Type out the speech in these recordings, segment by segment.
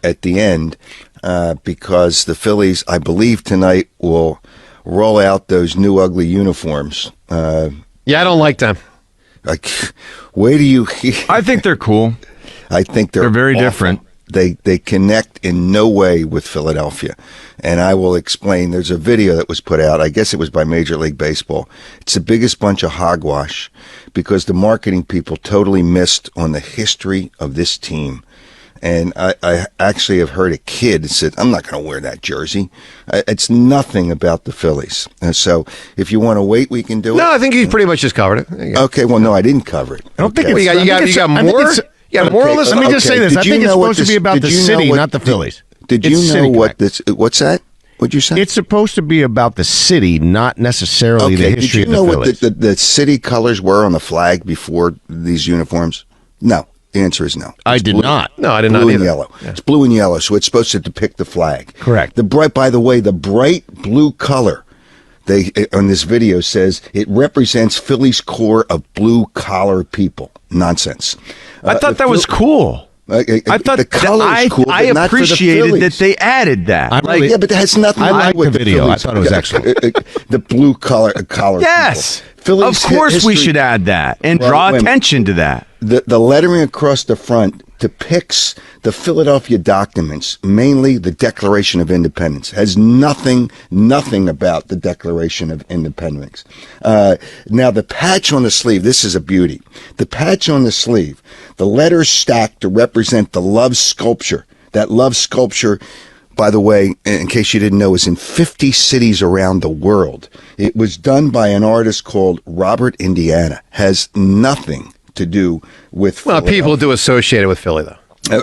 at the end because the Phillies, I believe, tonight will roll out those new ugly uniforms. Yeah, I don't like them. Like, where do you? I think they're cool. I think They're very awful. different. They connect in no way with Philadelphia. And I will explain. There's a video that was put out. I guess it was by Major League Baseball. It's the biggest bunch of hogwash because the marketing people totally missed on the history of this team. And I actually have heard a kid said, I'm not going to wear that jersey. It's nothing about the Phillies. And so if you want to wait, we can do it. No, I think you pretty much just covered it. Okay, well, no, I didn't cover it. I don't think Okay. You got more? Yeah, more on this. Let me just say this. I think it's supposed to be about the city, not the Phillies. Did you know what this? What's that? What'd you say? It's supposed to be about the city, not necessarily the history of the Phillies. Did you know what the city colors were on the flag before these uniforms? No. The answer is no. I did not. No, I did not Blue either. and yellow. Yeah. It's blue and yellow, so it's supposed to depict the flag. Correct. By the way, the bright blue color on this video says it represents Philly's core of blue collar people. Nonsense. I thought that was cool. I thought the color is cool, I but not for the appreciated that Phillies. they added that. Yeah, but that has nothing to do liked with the video. Phillies. I thought it was excellent. The blue collar Yes. people. Phillies Of course we history- should add that and Well, draw wait a minute. attention to that. The lettering across the front depicts the Philadelphia documents, mainly the Declaration of Independence. Has nothing about the Declaration of Independence. Now, the patch on the sleeve, this is a beauty. The patch on the sleeve, the letters stacked to represent the love sculpture. That love sculpture, by the way, in case you didn't know, is in 50 cities around the world. It was done by an artist called Robert Indiana. Has nothing to do with Well, Philadelphia. people do associate it with Philly, though.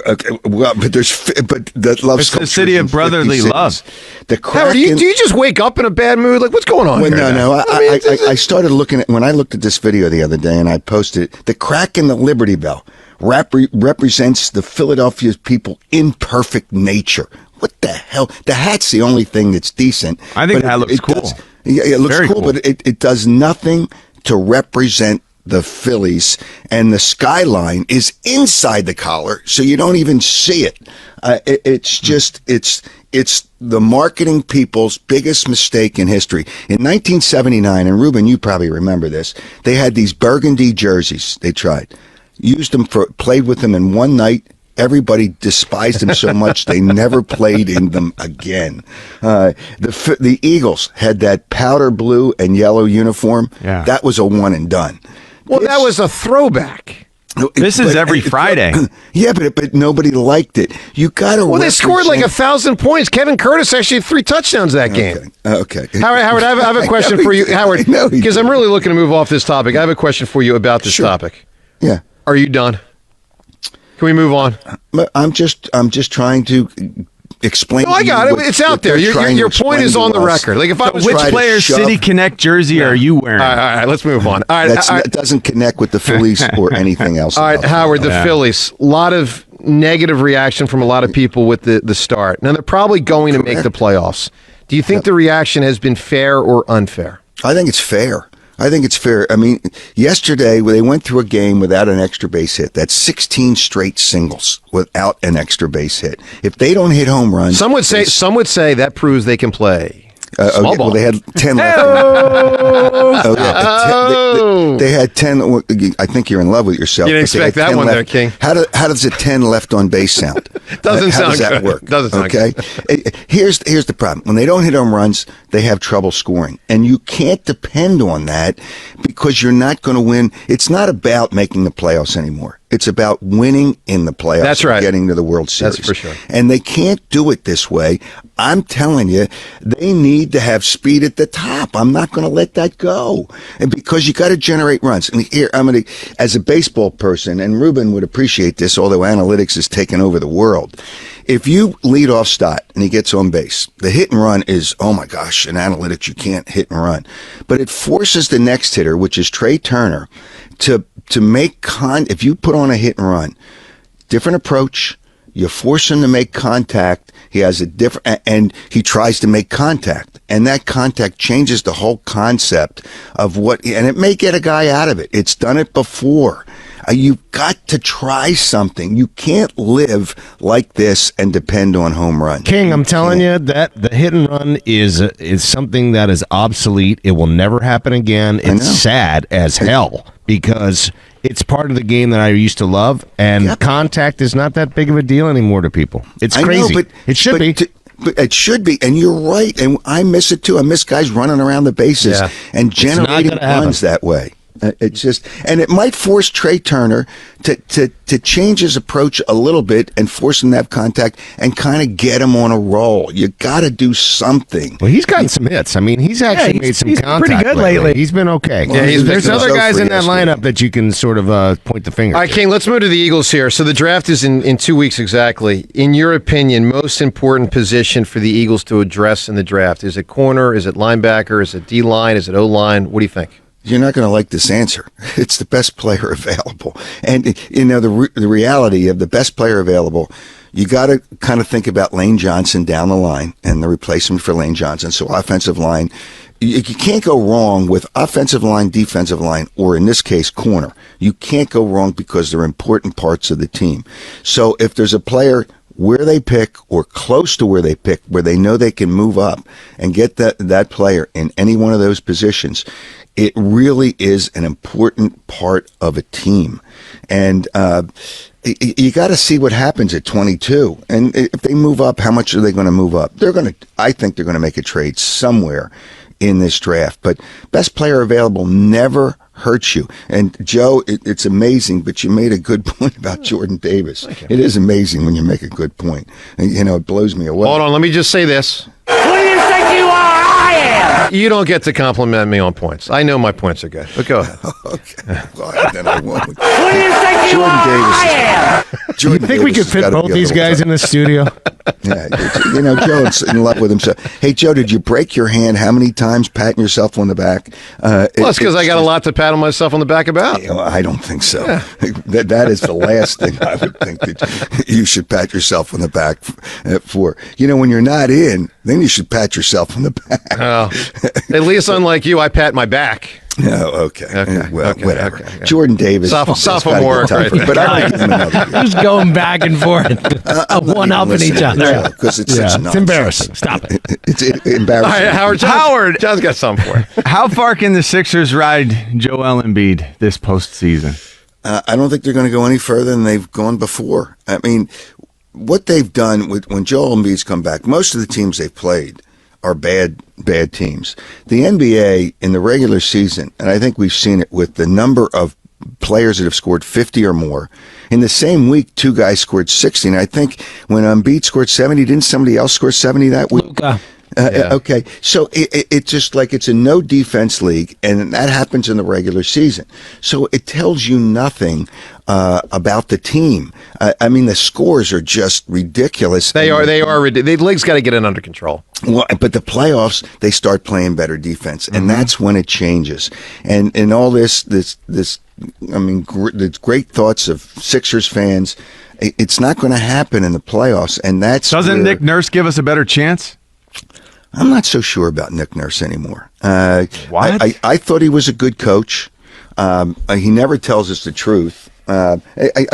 Okay, well, but the love It's the sculpture city is of in 50 brotherly cities. love. The Howard, do Kraken. you just wake up in a bad mood? Like, what's going on Well, here? no. I started looking at when I looked at this video the other day, and I posted it. The crack in the Liberty Bell represents the Philadelphia people' imperfect nature. What the hell? The hat's the only thing that's decent. I think but that looks cool. It looks Very cool, cool. but it does nothing to represent the Phillies, and the skyline is inside the collar, so you don't even see it. It's the marketing people's biggest mistake in history. In 1979, and Ruben, you probably remember this, they had these burgundy jerseys. They played with them in one night. Everybody despised them so much they never played in them again. The Eagles had that powder blue and yellow uniform. Yeah. That was a one and done. Well, that was a throwback. This is every Friday. Yeah, but nobody liked it. You got to. Well, they scored like 1,000 points. Kevin Curtis actually had 3 touchdowns that game. Okay. Howard, I have a question for you, Howard, I know he because did. I'm really looking to move off this topic. I have a question for you about this Sure. topic. Yeah. Are you done? Can we move on? I'm just trying to explain. No, I got it. It's out there. Your point is on the record. Like, if I was Which try to player's shove- City Connect jersey are you wearing? All right, let's move on. All right, That doesn't connect with the Phillies or anything else. all right, about Howard, the Yeah. Phillies. A lot of negative reaction from a lot of people with the start. Now, they're probably going to make the playoffs. Do you think the reaction has been fair or unfair? I think it's fair. I mean, yesterday they went through a game without an extra base hit. That's 16 straight singles without an extra base hit. If they don't hit home runs, Some would say that proves they can play. Small ball. well, they had 10 left. Oh, yeah. They had 10. I think you're in love with yourself. You didn't but they had expect that 10 one left. there, King. How does a 10 left on base sound? Doesn't How sound does that good. work? Doesn't sound okay. Here's the problem. When they don't hit home runs, they have trouble scoring, and you can't depend on that because you're not going to win. It's not about making the playoffs anymore. It's about winning in the playoffs. That's right. And getting to the World Series. That's for sure. And they can't do it this way. I'm telling you, they need to have speed at the top. I'm not going to let that go. And because you got to generate runs. And here, as a baseball person, and Ruben would appreciate this, although analytics has taken over the world. If you lead off Stott and he gets on base, the hit and run is, oh my gosh, in analytics you can't hit and run. But it forces the next hitter, which is Trey Turner, to make if you put on a hit and run, different approach, you force him to make contact, he has a different, and he tries to make contact. And that contact changes the whole concept of and it may get a guy out of it. It's done it before. You've got to try something. You can't live like this and depend on home runs. King, I'm telling you that the hit and run is something that is obsolete. It will never happen again. It's sad as hell because it's part of the game that I used to love, and contact is not that big of a deal anymore to people. It's crazy. But it should be. But it should be, and you're right, and I miss it too. I miss guys running around the bases and generating runs that way. It's just, and it might force Trey Turner to change his approach a little bit and force him to have contact and kind of get him on a roll. You got to do something. Well, he's gotten some hits. I mean, he's actually made some contact. Pretty good lately. He's been okay. Well, there's other guys in that lineup that you can sort of point the finger. All right, King, let's move to the Eagles here. So the draft is in 2 weeks exactly. In your opinion, most important position for the Eagles to address in the draft? Is it corner? Is it linebacker? Is it D-line? Is it O-line? What do you think? You're not going to like this answer. It's the best player available. And, you know, the reality of the best player available, you got to kind of think about Lane Johnson down the line and the replacement for Lane Johnson. So offensive line, you can't go wrong with offensive line, defensive line, or in this case, corner. You can't go wrong because they're important parts of the team. So if there's a player where they pick or close to where they pick, where they know they can move up and get that player in any one of those positions, it really is an important part of a team. And you got to see what happens at 22. And if they move up, how much are they going to move up? I think they're going to make a trade somewhere in this draft. But best player available never hurts you. And Joe, it's amazing, but you made a good point about Jordan Davis. It is amazing when you make a good point. And, you know, it blows me away. Hold on, let me just say this. Who do you think you are? I am. You don't get to compliment me on points. I know my points are good, but go ahead. Okay. Well, then I won't. Who do you think you Jordan are? Davis I am. You think we could fit both these guys in the studio? Yeah, you know, Joe's in love with himself. Hey, Joe, did you break your hand how many times patting yourself on the back? Well, it's because I got a lot to pat on myself on the back about. You know, I don't think so. That is the last thing I would think that you should pat yourself on the back for. You know, when you're not in, then you should pat yourself on the back. Oh, at least unlike you, I pat my back. Oh, okay. Well, okay, whatever. okay. Jordan Davis. Sophomore. Right. But I would give him another year. Who's going back and forth, one-upping each other? Because it's such It's nonsense. embarrassing. Stop it. It's embarrassing. All right, Howard. John's got something for you. How far can the Sixers ride Joel Embiid this postseason? I don't think they're going to go any further than they've gone before. I mean, what they've done when Joel Embiid's come back, most of the teams they've played are bad teams. The NBA in the regular season, and I think we've seen it with the number of players that have scored 50 or more. In the same week, two guys scored 60. And I think when Embiid scored 70, didn't somebody else score 70 that week? Luka. Okay, so it's just like it's a no defense league, and that happens in the regular season. So it tells you nothing about the team. I mean, the scores are just ridiculous. They are ridiculous. The league's got to get it under control. Well, but the playoffs, they start playing better defense, and that's when it changes. And all this, I mean, the great thoughts of Sixers fans. It's not going to happen in the playoffs, and Doesn't Nick Nurse give us a better chance? I'm not so sure about Nick Nurse anymore. What? I thought he was a good coach. He never tells us the truth. I'll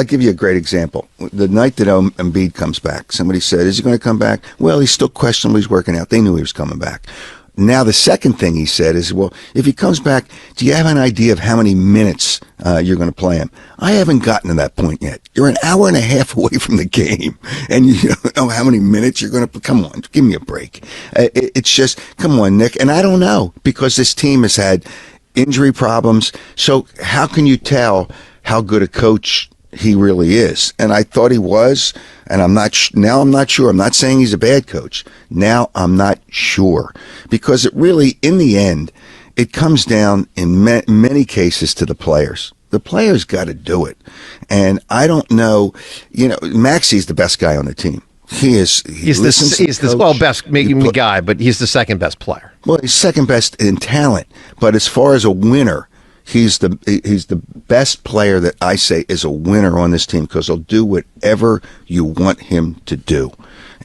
give you a great example. The night that Embiid comes back, somebody said, is he going to come back? Well, he's still questionable. He's working out. They knew he was coming back. Now, the second thing he said is, well, if he comes back, do you have an idea of how many minutes you're going to play him? I haven't gotten to that point yet. You're an hour and a half away from the game, and you don't know how many minutes you're going to. Come on, give me a break. It's just, come on, Nick. And I don't know, because this team has had injury problems. So how can you tell how good a coach he really is? And I thought he was, and I'm not sure. I'm not saying he's a bad coach. Now I'm not sure, because it really, in the end, it comes down in many cases to the players. The players got to do it. And I don't know, you know, Maxey's the best guy on the team. He's the best guy, but he's the second best player. Well, he's second best in talent, but as far as a winner, he's the best player that I say is a winner on this team, because he'll do whatever you want him to do.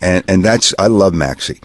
And that's, I love Maxey.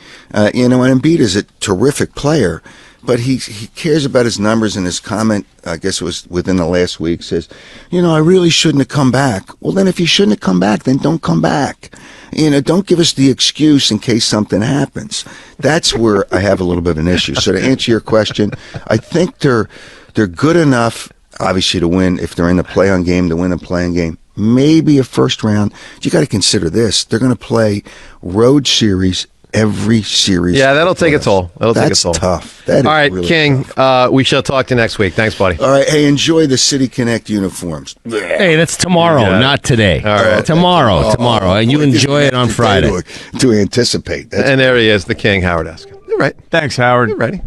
You know, and Embiid is a terrific player, but he cares about his numbers, and his comment, I guess it was within the last week, says, I really shouldn't have come back. Well, then if you shouldn't have come back, then don't come back. Don't give us the excuse in case something happens. That's where I have a little bit of an issue. So to answer your question, I think they're good enough, obviously, to win. If they're in the play-on game, to win a play-on game. Maybe a first round. You got to consider this. They're going to play road series every series. Yeah, that'll take a toll. That's tough. That is all right, really King, tough. we shall talk to you next week. Thanks, buddy. All right, hey, enjoy the City Connect uniforms. Hey, that's tomorrow, not today. All right. Tomorrow, and you enjoy it on Friday. To anticipate. And there he is, the King, Howard Eskin. You're right. Thanks, Howard. You're ready.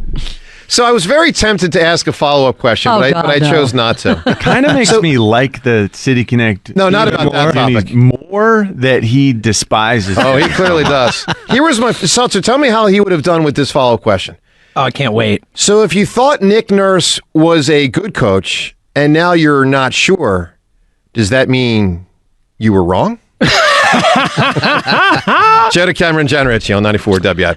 So I was very tempted to ask a follow-up question, but I chose not to. It kind of makes me like the City Connect. No, not about that topic. More that he despises. Oh, he clearly does. Here was my Seltzer. Tell me how he would have done with this follow-up question. Oh, I can't wait. So if you thought Nick Nurse was a good coach and now you're not sure, does that mean you were wrong? Joe Cameron, Jen Ritchie on 94 WIP.